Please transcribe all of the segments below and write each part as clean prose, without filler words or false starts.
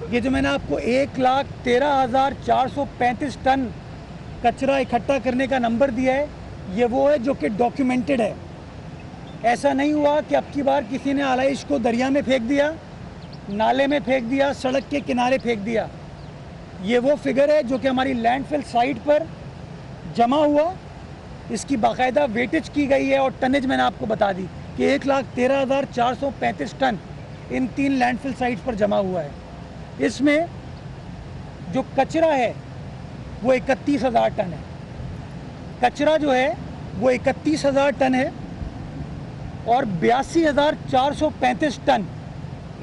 ये जो मैंने आपको 1,13,435 टन कचरा इकट्ठा करने का नंबर दिया है, ये वो है जो कि डॉक्यूमेंटेड है। ऐसा नहीं हुआ कि अब की बार किसी ने आलाइश को दरिया में फेंक दिया, नाले में फेंक दिया, सड़क के किनारे फेंक दिया। ये वो फिगर है जो कि हमारी लैंडफिल साइट पर जमा हुआ, इसकी बाकायदा वेटेज की गई है और टनेज मैंने आपको बता दी कि 1,13,435 टन इन 3 लैंडफिल साइट्स पर जमा हुआ है। इसमें जो कचरा है वो 31,000 टन है। कचरा जो है वो 31,000 टन है और 82,435 टन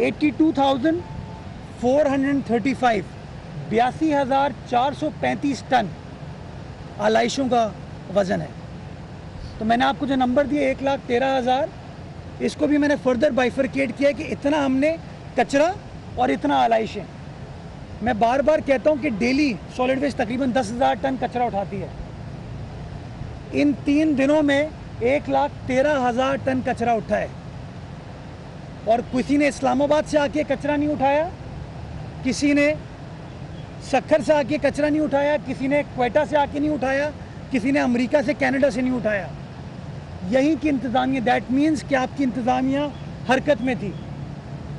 82,435 82,435 टन आलाइशों का वज़न है। तो मैंने आपको जो नंबर दिया 1,13,000, इसको भी मैंने फर्दर बाइफरकेट किया कि इतना हमने कचरा और इतना आलाइशें। मैं बार बार कहता हूँ कि डेली सॉलिड वेस्ट तकरीबन 10,000 टन कचरा उठाती है। इन 3 दिनों में 1,13,000 टन कचरा उठा है और किसी ने इस्लामाबाद से आके कचरा नहीं उठाया, किसी ने सक्खर से आके कचरा नहीं उठाया, किसी ने क्वेटा से आके नहीं उठाया, किसी ने अमेरिका से कनाडा से नहीं उठाया। यहीं की इंतज़ामिया, दैट मीन्स कि आपकी इंतज़ामिया हरकत में थी।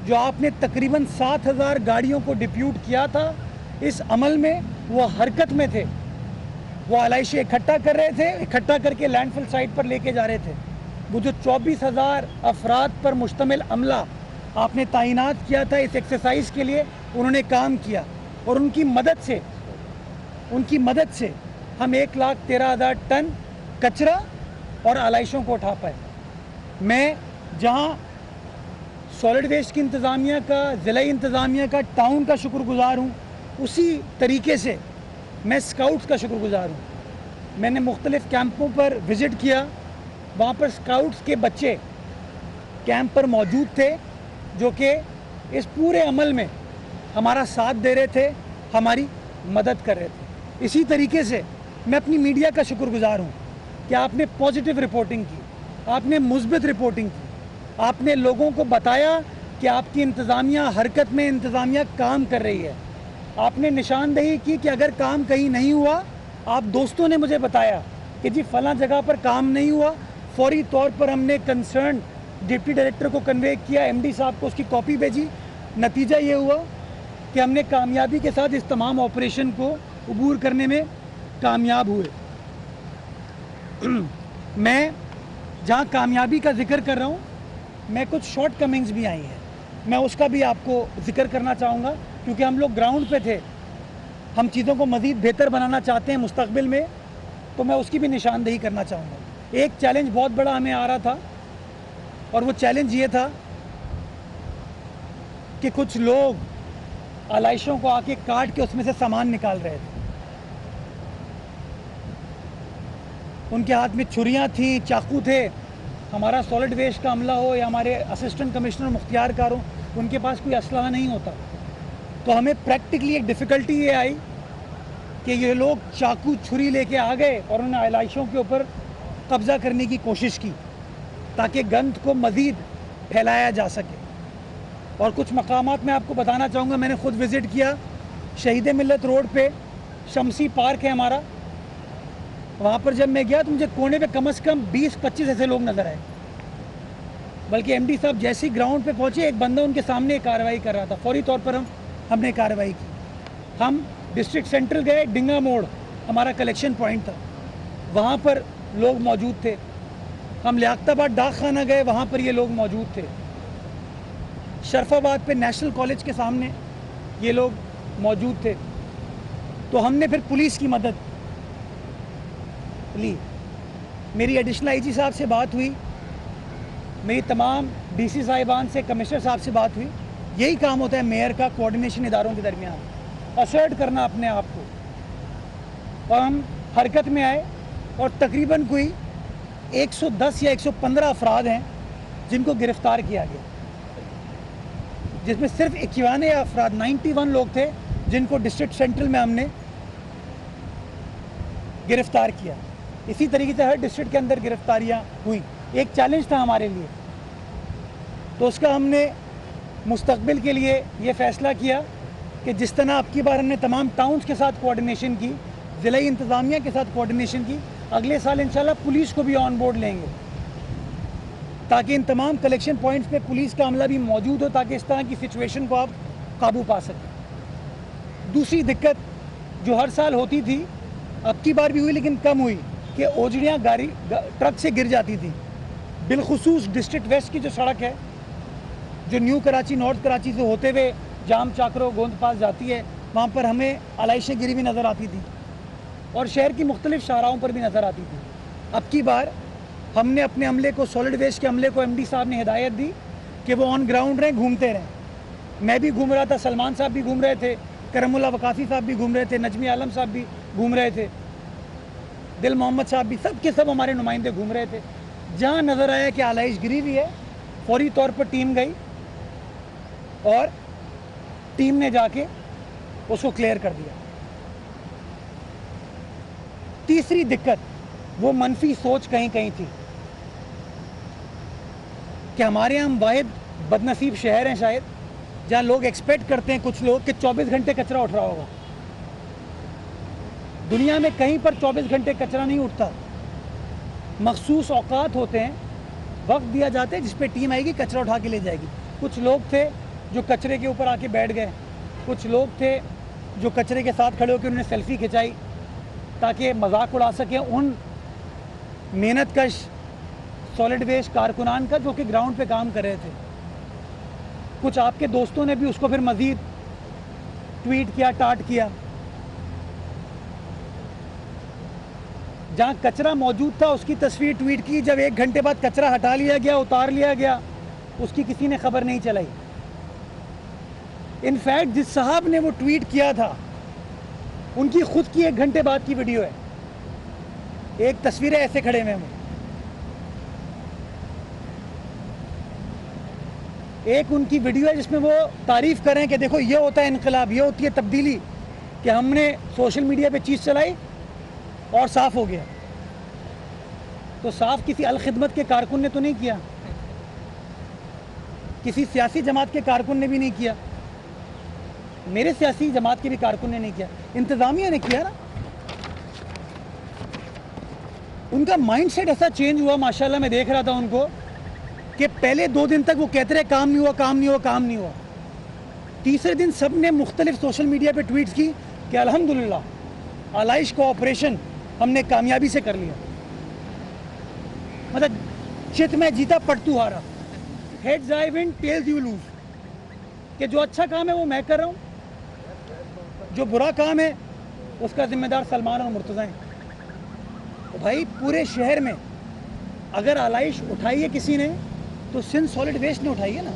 जो आपने तकरीबन 7,000 गाड़ियों को डिप्यूट किया था, इस अमल में वो हरकत में थे। वो आलाइशें इकट्ठा कर रहे थे, इकट्ठा करके लैंडफिल साइट पर लेके जा रहे थे। वो जो 24,000 अफराद पर मुश्तमिल अमला आपने तैनात किया था इस एक्सरसाइज के लिए, उन्होंने काम किया और उनकी मदद से हम 1,13,000 टन कचरा और आलाइशों को उठा पाए। मैं जहां सॉलिड वेस्ट की इंतज़ामिया का, ज़िलाई इंतज़ामिया का, टाउन का शुक्रगुज़ार हूँ, उसी तरीके से मैं स्काउट्स का शुक्रगुज़ार हूँ। मैंने मुख्तलिफ़ कैंपों पर विज़िट किया, वहाँ पर स्काउट्स के बच्चे कैंप पर मौजूद थे जो कि इस पूरे अमल में हमारा साथ दे रहे थे, हमारी मदद कर रहे थे। इसी तरीके से मैं अपनी मीडिया का शुक्रगुज़ार हूँ कि आपने पॉजिटिव रिपोर्टिंग की, आपने मुस्बित रिपोर्टिंग की, आपने लोगों को बताया कि आपकी इंतज़ामिया हरकत में, इंतज़ामिया काम कर रही है। आपने निशानदेही की कि अगर काम कहीं नहीं हुआ, आप दोस्तों ने मुझे बताया कि जी फ़लाँ जगह पर काम नहीं हुआ, फौरी तौर पर हमने कंसर्न डिप्टी डायरेक्टर को कन्वे किया, एमडी साहब को उसकी कॉपी भेजी। नतीजा ये हुआ कि हमने कामयाबी के साथ इस तमाम ऑपरेशन को अबूर करने में कामयाब हुए। मैं जहाँ कामयाबी का जिक्र कर रहा हूँ, मैं कुछ शॉर्ट कमिंग्स भी आई हैं, मैं उसका भी आपको जिक्र करना चाहूँगा क्योंकि हम लोग ग्राउंड पे थे। हम चीज़ों को मज़ीद बेहतर बनाना चाहते हैं मुस्तक़बिल में, तो मैं उसकी भी निशानदेही करना चाहूँगा। एक चैलेंज बहुत बड़ा हमें आ रहा था और वो चैलेंज ये था कि कुछ लोग आलाइशों को आके काट के उसमें से सामान निकाल रहे थे। उनके हाथ में छुरियाँ थी, चाकू थे। हमारा सॉलिड वेस्ट का अमला हो या हमारे असिस्टेंट कमिश्नर मुख्तियार कार हो, उनके पास कोई असलहा नहीं होता। तो हमें प्रैक्टिकली एक डिफ़िकल्टी ये आई कि ये लोग चाकू छुरी लेके आ गए और उन्होंने आलाइशों के ऊपर कब्ज़ा करने की कोशिश की ताकि गंद को मज़ीद फैलाया जा सके। और कुछ मकामात मैं आपको बताना चाहूँगा, मैंने ख़ुद विज़िट किया। शहीद मिल्लत रोड पे शमसी पार्क है हमारा, वहाँ पर जब मैं गया तो मुझे कोने पे कम से कम 20-25 ऐसे लोग नज़र आए। बल्कि एमडी साहब जैसे ही ग्राउंड पे पहुँचे, एक बंदा उनके सामने कार्रवाई कर रहा था। फौरी तौर पर हमने कार्रवाई की। हम डिस्ट्रिक्ट सेंट्रल गए, डिंगा मोड़ हमारा कलेक्शन पॉइंट था, वहाँ पर लोग मौजूद थे। हम लियाकताबाद डाक खाना गए, वहाँ पर ये लोग मौजूद थे। शरफाबाद पे नेशनल कॉलेज के सामने ये लोग मौजूद थे। तो हमने फिर पुलिस की मदद ली। मेरी एडिशनल आईजी साहब से बात हुई, मेरी तमाम डीसी साहिबान से, कमिश्नर साहब से बात हुई। यही काम होता है मेयर का, कोऑर्डिनेशन इदारों के दरमियान, असर्ट करना अपने आप को। और हम हरकत में आए और तकरीबन कोई 110 या 115 अफराद हैं जिनको गिरफ़्तार किया गया, जिसमें सिर्फ 51 अफराद, 91 लोग थे जिनको डिस्ट्रिक्ट सेंट्रल में हमने गिरफ़्तार किया। इसी तरीके से हर डिस्ट्रिक्ट के अंदर गिरफ्तारियां हुई। एक चैलेंज था हमारे लिए, तो उसका हमने मुस्तकबिल के लिए ये फ़ैसला किया कि जिस तरह अब की बार हमने तमाम टाउन्स के साथ कोऑर्डिनेशन की, ज़िलाई इंतज़ामिया के साथ कोऑर्डिनेशन की, अगले साल इंशाल्लाह पुलिस को भी ऑन बोर्ड लेंगे ताकि इन तमाम कलेक्शन पॉइंट्स पे पुलिस का अमला भी मौजूद हो ताकि इस तरह की सिचुएशन को आप काबू पा सकें। दूसरी दिक्कत जो हर साल होती थी, अब की बार भी हुई लेकिन कम हुई, कि ओजड़ियाँ गाड़ी ट्रक से गिर जाती थी। बिलखुसूस डिस्ट्रिक्ट वेस्ट की जो सड़क है जो न्यू कराची नॉर्थ कराची से होते हुए जाम चाकरो गोंद पास जाती है, वहाँ पर हमें आलाइशें गिरी भी नज़र आती थी और शहर की मुख्तलिफ शाहराहों पर भी नज़र आती थी। अब की बार हमने अपने अमले को, सॉलिड वेस्ट के अमले को MD साहब ने हिदायत दी कि वो ऑन ग्राउंड रहें, घूमते रहें। मैं भी घूम रहा था, सलमान साहब भी घूम रहे थे, करमुल्ला वकासी साहब भी घूम रहे थे, नजमी आलम साहब भी घूम रहे थे, दिल मोहम्मद साहब भी, सब के सब हमारे नुमाइंदे घूम रहे थे। जहाँ नज़र आया कि आलाइश गिरी हुई है, फौरी तौर पर टीम गई और टीम ने जाके उसको क्लियर कर दिया। तीसरी दिक्कत वो मनफी सोच कहीं कहीं थी कि हमारे यहाँ हम वाहिद बदनसीब शहर हैं शायद जहाँ लोग एक्सपेक्ट करते हैं, कुछ लोग, कि 24 घंटे कचरा उठ रहा होगा। दुनिया में कहीं पर 24 घंटे कचरा नहीं उठता। मखसूस औकात होते हैं, वक्त दिया जाता है जिस पे टीम आएगी, कचरा उठा के ले जाएगी। कुछ लोग थे जो कचरे के ऊपर आके बैठ गए, कुछ लोग थे जो कचरे के साथ खड़े होकर उन्होंने सेल्फी खिंचाई ताकि मजाक उड़ा सकें उन मेहनतकश सॉलिड वेस्ट कारकुनान का जो कि ग्राउंड पे काम कर रहे थे। कुछ आपके दोस्तों ने भी उसको फिर मज़ीद ट्वीट किया, टाट किया। जहाँ कचरा मौजूद था उसकी तस्वीर ट्वीट की, जब 1 घंटे बाद कचरा हटा लिया गया, उतार लिया गया, उसकी किसी ने खबर नहीं चलाई। इनफैक्ट जिस साहब ने वो ट्वीट किया था उनकी खुद की 1 घंटे बाद की वीडियो है, एक तस्वीर है, ऐसे खड़े हुए हैं। एक उनकी वीडियो है जिसमें वो तारीफ कर रहे हैं कि देखो ये होता है इनकलाब, ये होती है तब्दीली, कि हमने सोशल मीडिया पे चीज़ चलाई और साफ़ हो गया। तो साफ़ किसी अल खिदमत के कारकुन ने तो नहीं किया, किसी सियासी जमात के कारकुन ने भी नहीं किया, मेरे सियासी जमात के भी कारकुन ने नहीं किया, इंतज़ामिया ने किया ना। उनका माइंडसेट ऐसा चेंज हुआ माशाल्लाह, मैं देख रहा था उनको कि पहले 2 दिन तक वो कहते रहे काम नहीं हुआ, काम नहीं हुआ, काम नहीं हुआ। तीसरे दिन सब ने मुख्तलिफ सोशल मीडिया पे ट्वीट्स की कि अल्हम्दुलिल्लाह आलाइश का ऑपरेशन हमने कामयाबी से कर लिया। मतलब चित में जीता पटतू हारा, heads I win tells you lose, कि जो अच्छा काम है वो मैं कर रहा हूँ, जो बुरा काम है उसका जिम्मेदार सलमान और मुर्तज़ा हैं। तो भाई पूरे शहर में अगर आलाइश उठाई है किसी ने तो सिंध सॉलिड वेस्ट ने उठाई है ना,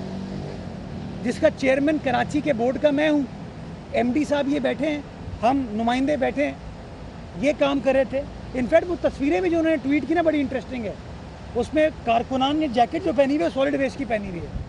जिसका चेयरमैन कराची के बोर्ड का मैं हूँ। MD साहब ये बैठे हैं, हम नुमाइंदे बैठे हैं, ये काम कर रहे थे। इनफैक्ट वो तस्वीरें भी जो उन्होंने ट्वीट की ना, बड़ी इंटरेस्टिंग है। उसमें कारकुनान ने जैकेट जो पहनी हुई है सॉलिड वेस्ट की पहनी हुई है।